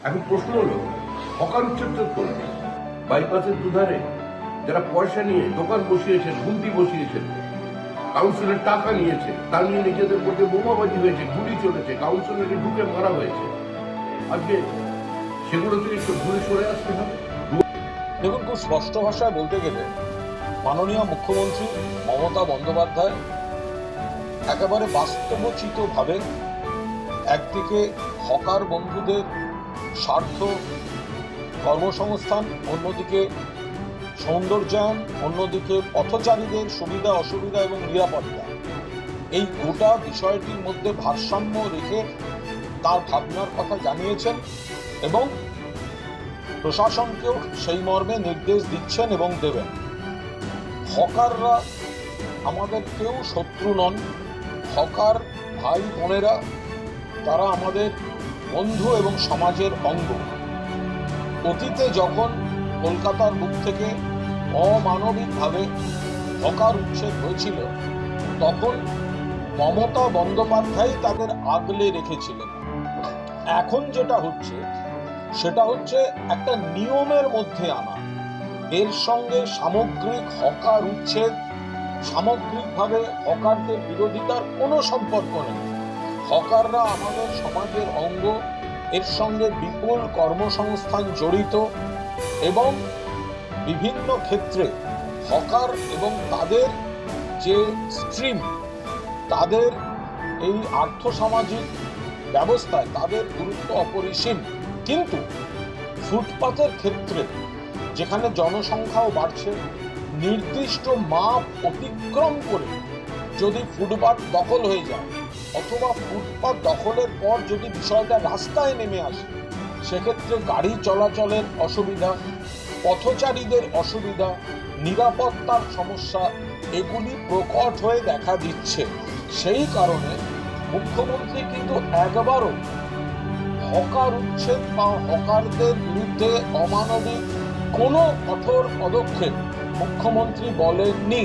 এখন প্রশ্ন হলো, হকার উচ্ছেদ করবে বাইপাসের দুধারে যারা পয়সা নিয়ে দোকান বসিয়েছেন, ঘুমটি বসিয়েছেন, কাউন্সিলের টাকা নিয়েছে, তা নিয়ে নিজেদের মধ্যে বোমাবাজি হয়েছে, গুলি চলেছে, কাউন্সিলরকে ঢুকে মারা হয়েছে। আজকে সেগুলো থেকে একটু ঘুরে সরে আসতে হবে। দেখুন, খুব স্পষ্ট ভাষায় বলতে গেলে মাননীয় মুখ্যমন্ত্রী মমতা বন্দ্যোপাধ্যায় একেবারে বাস্তবোচিতভাবে একদিকে হকার বন্ধুদের স্বার্থ, কর্মসংস্থান, অন্যদিকে সৌন্দর্যায়ন, অন্যদিকে পথচারীদের সুবিধা অসুবিধা এবং নিরাপত্তা, এই গোটা বিষয়টির মধ্যে ভারসাম্য রেখে তার ভাবনার কথা জানিয়েছেন এবং প্রশাসনকেও সেই মর্মে নির্দেশ দিচ্ছেন এবং দেবেন। হকাররা আমাদের কেউ শত্রু নন। হকার ভাই বোনেরা তারা আমাদের বন্ধু এবং সমাজের অঙ্গ। অতীতে যখন কলকাতার বুক থেকে অমানবিকভাবে হকার উচ্ছেদ হয়েছিল, তখন মমতা বন্দ্যোপাধ্যায় তাদের আগলে রেখেছিলেন। এখন যেটা হচ্ছে সেটা হচ্ছে একটা নিয়মের মধ্যে আনা। এর সঙ্গে সামগ্রিক হকার উচ্ছেদ, সামগ্রিকভাবে হকারদের বিরোধিতার কোনো সম্পর্ক নেই। হকাররা আমাদের সমাজের অঙ্গ, এর সঙ্গে বিপুল কর্মসংস্থান জড়িত এবং বিভিন্ন ক্ষেত্রে হকার এবং তাদের যে স্ট্রিম, তাদের এই আর্থসামাজিক ব্যবস্থায় তাদের গুরুত্ব অপরিসীম। কিন্তু ফুটপাতের ক্ষেত্রে যেখানে জনসংখ্যাও বাড়ছে, নির্দিষ্ট মাপ অতিক্রম করে যদি ফুটপাত দখল হয়ে যায় অথবা ফুটপাত দখলের পর যদি বিষয়টা রাস্তায় নেমে আসে, সেক্ষেত্রে গাড়ি চলাচলের অসুবিধা, পথচারীদের অসুবিধা, নিরাপত্তার সমস্যা, এগুলি প্রকট হয়ে দেখা দিচ্ছে। সেই কারণে মুখ্যমন্ত্রী কিন্তু একবারও হকার উচ্ছেদ বা হকারদের বিরুদ্ধে অমানবিক কোনো কঠোর পদক্ষেপ মুখ্যমন্ত্রী বলেননি।